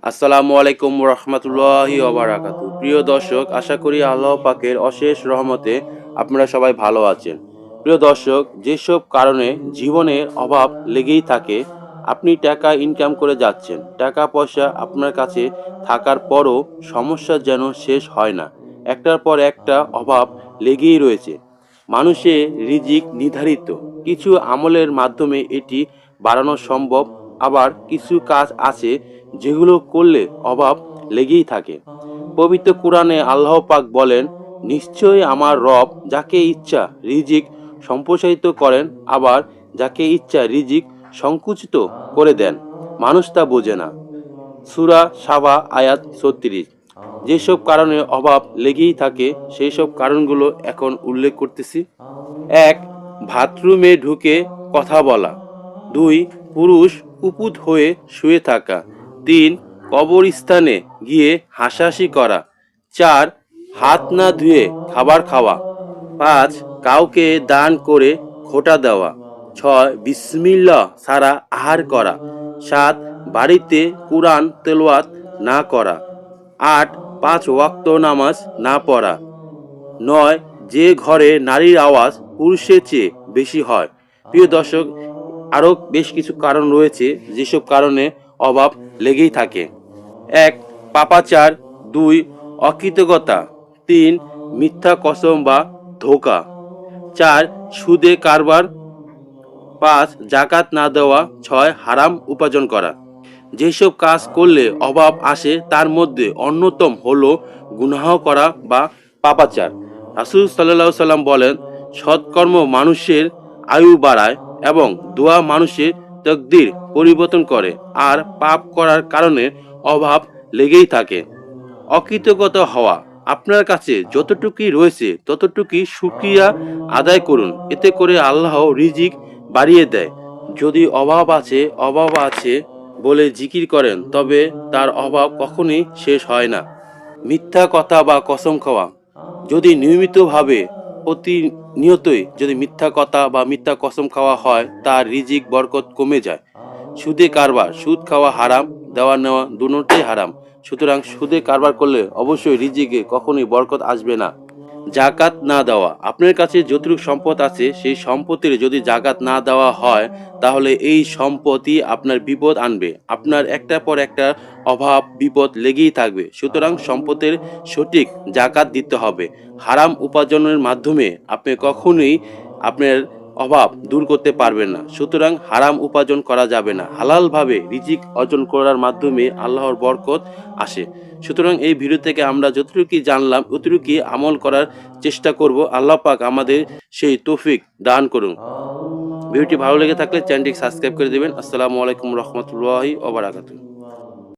আসসালামু আলাইকুম রহমতুল্লাহি ওবারাকাতু। প্রিয় দর্শক, আশা করি আল্লাহ পাকের অশেষ রহমতে আপনারা সবাই ভালো আছেন। প্রিয় দর্শক, যেসব কারণে জীবনের অভাব লেগেই থাকে, আপনি টাকা ইনকাম করে যাচ্ছেন, টাকা পয়সা আপনার কাছে থাকার পরও সমস্যা যেন শেষ হয় না। একটার পর একটা অভাব লেগেই রয়েছে। মানুষের রিজিক নির্ধারিত, কিছু আমলের মাধ্যমে এটি বাড়ানো সম্ভব, আবার কিছু কাজ আছে যেগুলো করলে অভাব লেগেই থাকে। পবিত্র কোরআনে আল্লাহ পাক বলেন, নিশ্চয়ই আমার রব যাকে ইচ্ছা রিজিক সম্প্রসারিত করেন, আবার যাকে ইচ্ছা রিজিক সংকুচিত করে দেন। মানুষ তা বোঝে না। সূরা সাবা আয়াত ৩৬। যেসব কারণে অভাব লেগেই থাকে সেই সব কারণগুলো এখন উল্লেখ করতেছি। ১. বাথরুমে ঢুকে কথা বলা। ২. পুরুষ কুপুত হয়ে শুয়ে থাকা। ৩. কবরস্থানে গিয়ে হাসাহাসি করা। ৪. হাত না ধুয়ে খাবার খাওয়া। ৫. কাউকে দান করে খোঁটা দেওয়া। ৬. বিসমিল্লাহ ছাড়া আহার করা। ৭. বাড়িতে কুরআন তেলাওয়াত না করা। ৮. ৫ ওয়াক্ত নামাজ না পড়া। ৯. যে ঘরে নারীর আওয়াজ পুরুষের চেয়ে বেশি হয়। প্রিয় দর্শক, আরও বেশ কিছু কারণ রয়েছে যেসব কারণে অভাব লেগেই থাকে। ১. পাপাচার। ২. অকৃতজ্ঞতা। ৩. মিথ্যা কসম বা ধোঁকা। ৪. সুদে কারবার। ৫. জাকাত না দেওয়া। ৬. হারাম উপার্জন করা। যেসব কাজ করলে অভাব আসে তার মধ্যে অন্যতম হলো গুনাহ করা বা পাপাচার। রাসূল সাল্লাল্লাহু আলাইহি সাল্লাম বলেন, সৎকর্ম মানুষের আয়ু বাড়ায় এবং দোয়া মানুষের তকদির পরিবর্তন করে, আর পাপ করার কারণে অভাব লেগেই থাকে। অকৃতজ্ঞতা হওয়া। আপনার কাছে যতটুকুই রয়েছে ততটুকুই শুকরিয়া আদায় করুন, এতে করে আল্লাহ রিজিক বাড়িয়ে দেয়। যদি অভাব আছে বলে জিকির করেন, তবে তার অভাব কখনোই শেষ হয় না। মিথ্যা কথা বা কসম খাওয়া। যদি নিয়মিতভাবে প্রতিনিয়তই যদি মিথ্যা কথা বা মিথ্যা কসম খাওয়া হয়, তার রিজিক বরকত কমে যায়। সুদে কারবার। সুদ খাওয়া হারাম, দেওয়া নেওয়া দুটোই হারাম। সুতরাং সুদে কারবার করলে অবশ্যই রিজিকে কখনোই বরকত আসবে না। জাকাত না দেওয়া। আপনার কাছে যতটুকু সম্পদ আছে সেই সম্পত্তির যদি জাকাত না দেওয়া হয়, তাহলে এই সম্পত্তি আপনার বিপদ আনবে। আপনার একটার পর একটা অভাব বিপদ লেগেই থাকবে। সুতরাং সম্পদের সঠিক জাকাত দিতে হবে। হারাম উপার্জনের মাধ্যমে আপনি কখনোই আপনার অভাব দূর করতে পারবেন না। সুতরাং হারাম উপার্জন করা যাবে না। হালালভাবে রিজিক অর্জন করার মাধ্যমে আল্লাহর বরকত আসে। সুতরাং এই ভিডিও থেকে আমরা যতটুকু জানলাম ততটুকু আমল করার চেষ্টা করব। আল্লাহ পাক আমাদের সেই তৌফিক দান করুন। ভিডিওটি ভালো লেগে থাকলে চ্যানেলটি সাবস্ক্রাইব করে দেবেন। আসসালামু আলাইকুম রহমতুল্লাহি ওয়া বারাকাতুহু।